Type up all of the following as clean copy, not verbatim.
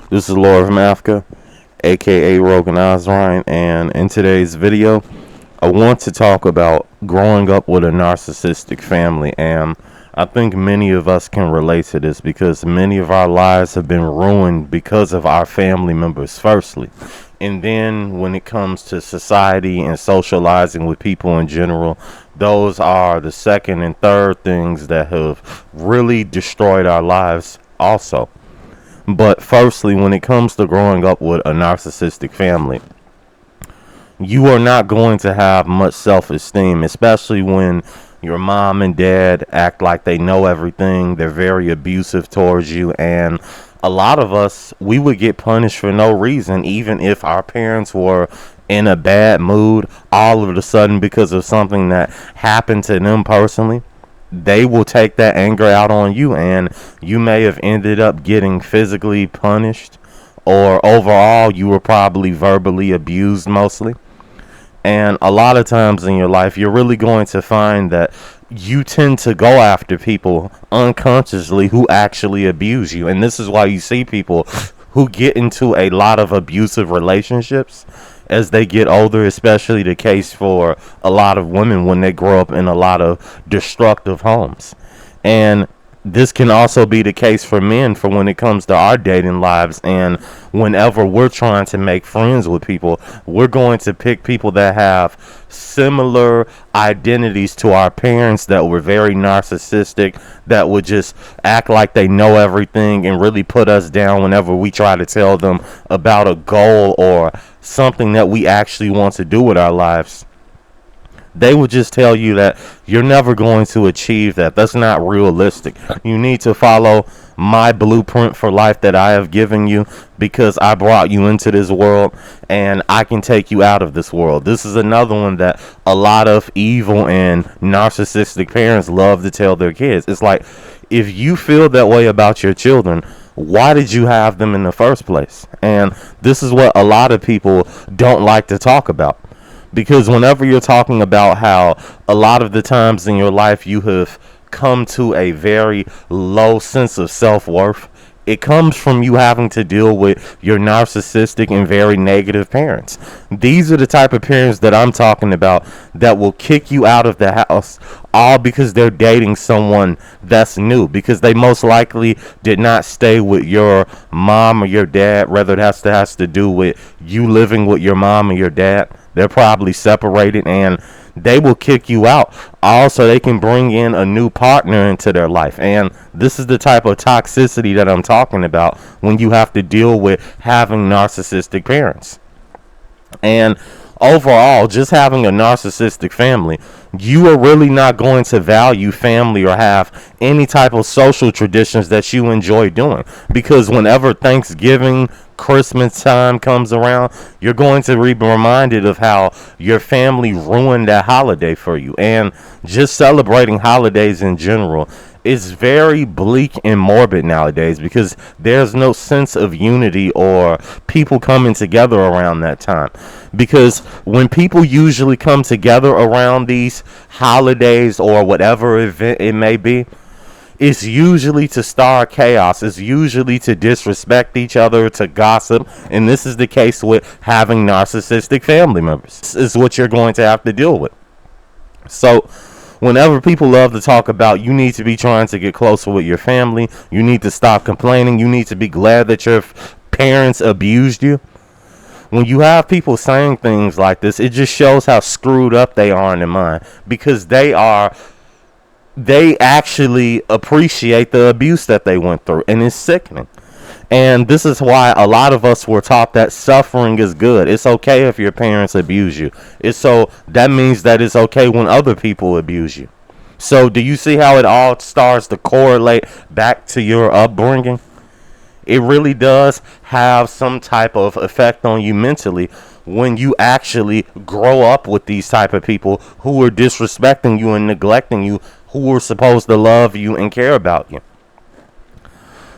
This is Lord from Africa, aka Rogan Osrine, and in today's video, I want to talk about growing up with a narcissistic family. And I think many of us can relate to this because many of our lives have been ruined because of our family members, firstly. And then when it comes to society and socializing with people in general, those are the second and third things that have really destroyed our lives also. But firstly, when it comes to growing up with a narcissistic family, you are not going to have much self-esteem, especially when your mom and dad act like they know everything. They're very abusive towards you, and a lot of us, we would get punished for no reason, even if our parents were in a bad mood all of a sudden because of something that happened to them personally. They will take that anger out on you, and you may have ended up getting physically punished, or overall you were probably verbally abused mostly. And a lot of times in your life, you're really going to find that you tend to go after people unconsciously who actually abuse you. And this is why you see people who get into a lot of abusive relationships as they get older, especially the case for a lot of women when they grow up in a lot of destructive homes. And this can also be the case for men for when it comes to our dating lives. And whenever we're trying to make friends with people, we're going to pick people that have similar identities to our parents, that were very narcissistic, that would just act like they know everything and really put us down whenever we try to tell them about a goal or something that we actually want to do with our lives. They would just tell you that you're never going to achieve that. That's not realistic. You need to follow my blueprint for life that I have given you, because I brought you into this world and I can take you out of this world. This is another one that a lot of evil and narcissistic parents love to tell their kids. It's like, if you feel that way about your children, why did you have them in the first place? And this is what a lot of people don't like to talk about. Because whenever you're talking about how a lot of the times in your life you have come to a very low sense of self-worth, it comes from you having to deal with your narcissistic and very negative parents. These are the type of parents that I'm talking about that will kick you out of the house, all because they're dating someone that's new, because they most likely did not stay with your mom or your dad. Rather, it has to do with you living with your mom or your dad. They're probably separated, and they will kick you out. Also, they can bring in a new partner into their life. And this is the type of toxicity that I'm talking about when you have to deal with having narcissistic parents. And overall, just having a narcissistic family, you are really not going to value family or have any type of social traditions that you enjoy doing. Because whenever Thanksgiving, Christmas time comes around, you're going to be reminded of how your family ruined that holiday for you. And just celebrating holidays in general is very bleak and morbid nowadays, because there's no sense of unity or people coming together around that time. Because when people usually come together around these holidays or whatever event it may be, it's usually to start chaos. It's usually to disrespect each other, to gossip. And this is the case with having narcissistic family members. This is what you're going to have to deal with. So whenever people love to talk about you need to be trying to get closer with your family, you need to stop complaining, you need to be glad that your parents abused you. When you have people saying things like this, it just shows how screwed up they are in their mind, because they actually appreciate the abuse that they went through, and it's sickening. And this is why a lot of us were taught that suffering is good. It's okay if your parents abuse you. That means that it's okay when other people abuse you. So do you see how it all starts to correlate back to your upbringing? It really does have some type of effect on you mentally when you actually grow up with these type of people who are disrespecting you and neglecting you, who are supposed to love you and care about you.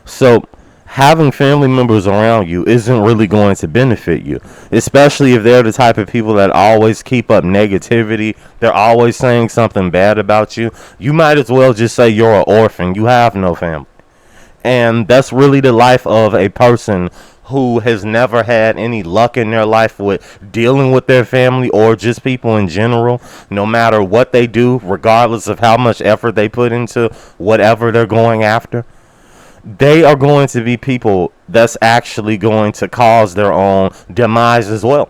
So having family members around you isn't really going to benefit you, especially if they're the type of people that always keep up negativity. They're always saying something bad about you. You might as well just say you're an orphan. You have no family. And that's really the life of a person who has never had any luck in their life with dealing with their family or just people in general, no matter what they do, regardless of how much effort they put into whatever they're going after, they are going to be people that's actually going to cause their own demise as well.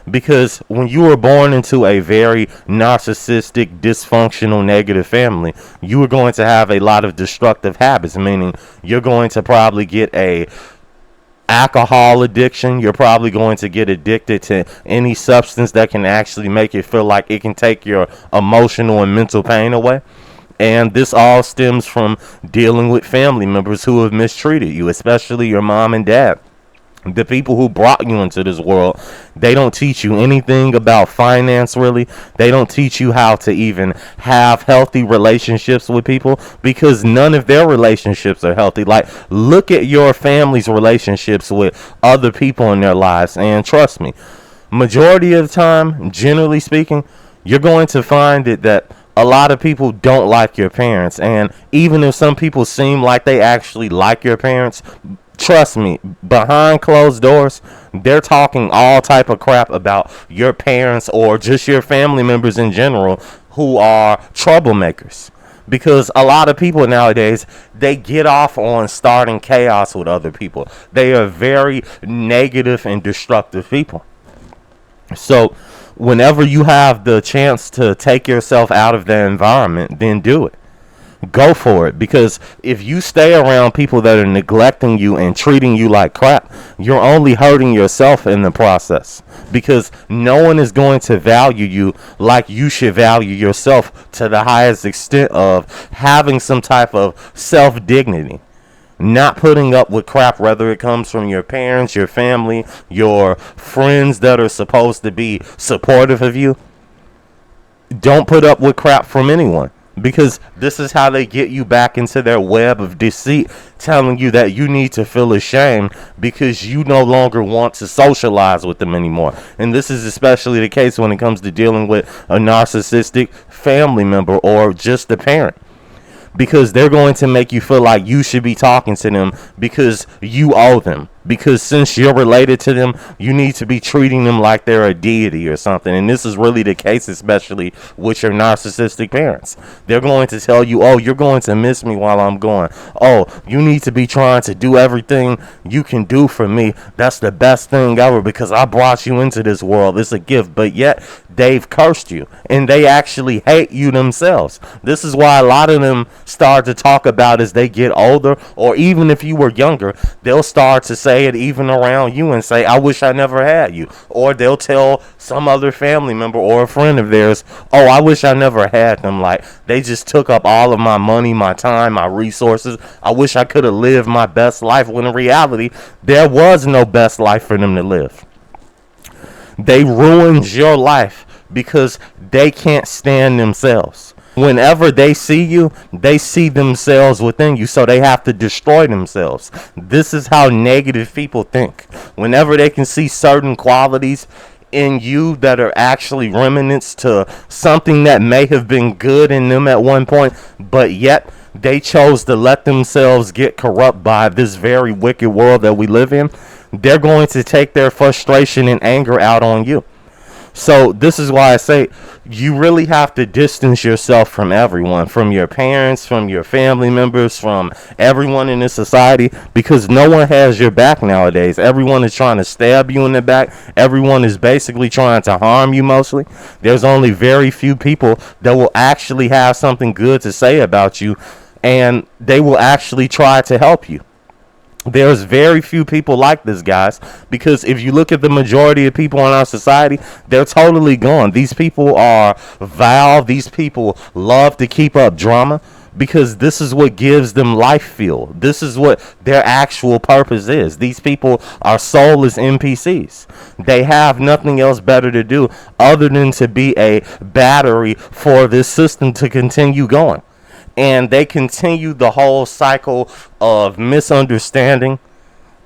Because when you were born into a very narcissistic, dysfunctional, negative family, you are going to have a lot of destructive habits, meaning you're going to probably get a alcohol addiction. You're probably going to get addicted to any substance that can actually make you feel like it can take your emotional and mental pain away. And this all stems from dealing with family members who have mistreated you, especially your mom and dad. The people who brought you into this world, they don't teach you anything about finance, really. They don't teach you how to even have healthy relationships with people, because none of their relationships are healthy. Like, look at your family's relationships with other people in their lives, and trust me, majority of the time, generally speaking, you're going to find that a lot of people don't like your parents. And even if some people seem like they actually like your parents, trust me, behind closed doors, they're talking all type of crap about your parents or just your family members in general who are troublemakers. Because a lot of people nowadays, they get off on starting chaos with other people. They are very negative and destructive people. So whenever you have the chance to take yourself out of their environment, then do it. Go for it, because if you stay around people that are neglecting you and treating you like crap, you're only hurting yourself in the process, because no one is going to value you like you should value yourself, to the highest extent of having some type of self-dignity. Not putting up with crap, whether it comes from your parents, your family, your friends that are supposed to be supportive of you. Don't put up with crap from anyone, because this is how they get you back into their web of deceit, telling you that you need to feel ashamed because you no longer want to socialize with them anymore. And this is especially the case when it comes to dealing with a narcissistic family member or just a parent, because they're going to make you feel like you should be talking to them because you owe them. Because since you're related to them, you need to be treating them like they're a deity or something. And this is really the case, especially with your narcissistic parents. They're going to tell you, oh, you're going to miss me while I'm gone. Oh, you need to be trying to do everything you can do for me. That's the best thing ever because I brought you into this world. It's a gift. But yet, they've cursed you. And they actually hate you themselves. This is why a lot of them start to talk about as they get older, or even if you were younger, they'll start to say it even around you and say, I wish I never had you. Or they'll tell some other family member or a friend of theirs, oh, I wish I never had them. Like, they just took up all of my money, my time, my resources. I wish I could have lived my best life, when in reality, there was no best life for them to live. They ruined your life because they can't stand themselves. Whenever they see you, they see themselves within you, so they have to destroy themselves. This is how negative people think. Whenever they can see certain qualities in you that are actually remnants to something that may have been good in them at one point, but yet they chose to let themselves get corrupt by this very wicked world that we live in, they're going to take their frustration and anger out on you. So this is why I say you really have to distance yourself from everyone, from your parents, from your family members, from everyone in this society, because no one has your back nowadays. Everyone is trying to stab you in the back. Everyone is basically trying to harm you mostly. There's only very few people that will actually have something good to say about you, and they will actually try to help you. There's very few people like this, guys, because if you look at the majority of people in our society, they're totally gone. These people are vile. These people love to keep up drama because this is what gives them life feel. This is what their actual purpose is. These people are soulless NPCs. They have nothing else better to do other than to be a battery for this system to continue going. And they continue the whole cycle of misunderstanding,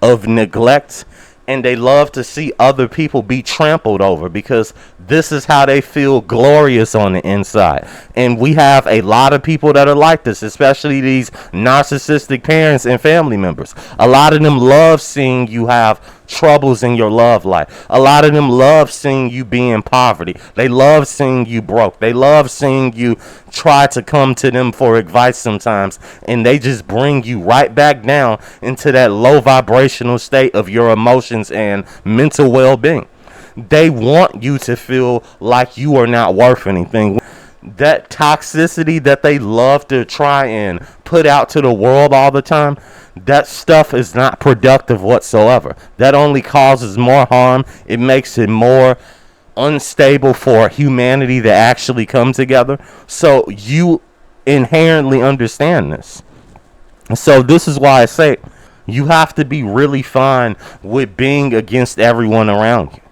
of neglect, and they love to see other people be trampled over because this is how they feel glorious on the inside. And we have a lot of people that are like this, especially these narcissistic parents and family members. A lot of them love seeing you have troubles in your love life. A lot of them love seeing you be in poverty. They love seeing you broke. They love seeing you try to come to them for advice sometimes, and they just bring you right back down into that low vibrational state of your emotions and mental well-being. They want you to feel like you are not worth anything. That toxicity that they love to try and put out to the world all the time, that stuff is not productive whatsoever. That only causes more harm. It makes it more unstable for humanity to actually come together. So you inherently understand this. So this is why I say you have to be really fine with being against everyone around you.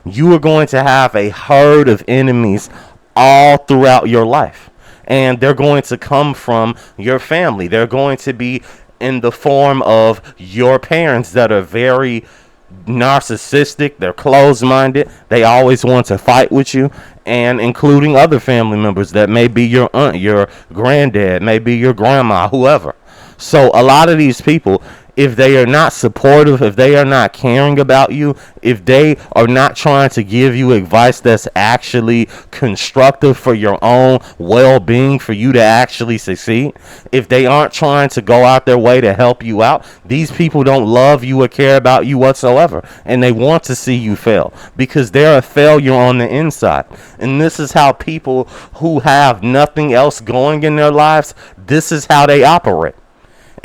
You are going to have a herd of enemies all throughout your life, and they're going to come from your family. They're going to be in the form of your parents that are very narcissistic. They're closed-minded. They always want to fight with you, and including other family members that may be your aunt, your granddad, maybe your grandma, whoever. So a lot of these people, if they are not supportive, if they are not caring about you, if they are not trying to give you advice that's actually constructive for your own well-being, for you to actually succeed, if they aren't trying to go out their way to help you out, these people don't love you or care about you whatsoever, and they want to see you fail because they're a failure on the inside. And this is how people who have nothing else going in their lives, this is how they operate.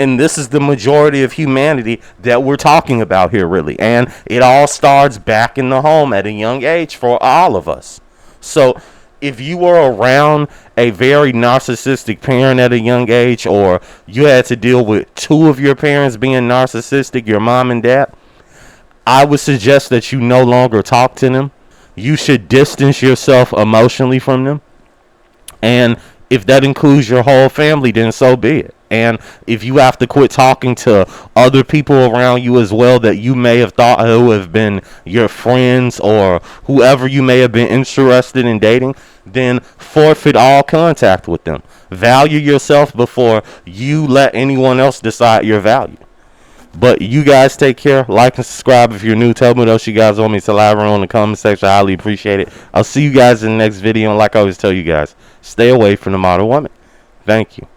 And this is the majority of humanity that we're talking about here, really. And it all starts back in the home at a young age for all of us. So if you were around a very narcissistic parent at a young age, or you had to deal with two of your parents being narcissistic, your mom and dad, I would suggest that you no longer talk to them. You should distance yourself emotionally from them. And if that includes your whole family, then so be it. And if you have to quit talking to other people around you as well that you may have thought who have been your friends or whoever you may have been interested in dating, then forfeit all contact with them. Value yourself before you let anyone else decide your value. But you guys take care. Like and subscribe if you're new. Tell me what else you guys want me to elaborate on in the comment section. I highly appreciate it. I'll see you guys in the next video. And like I always tell you guys, stay away from the modern woman. Thank you.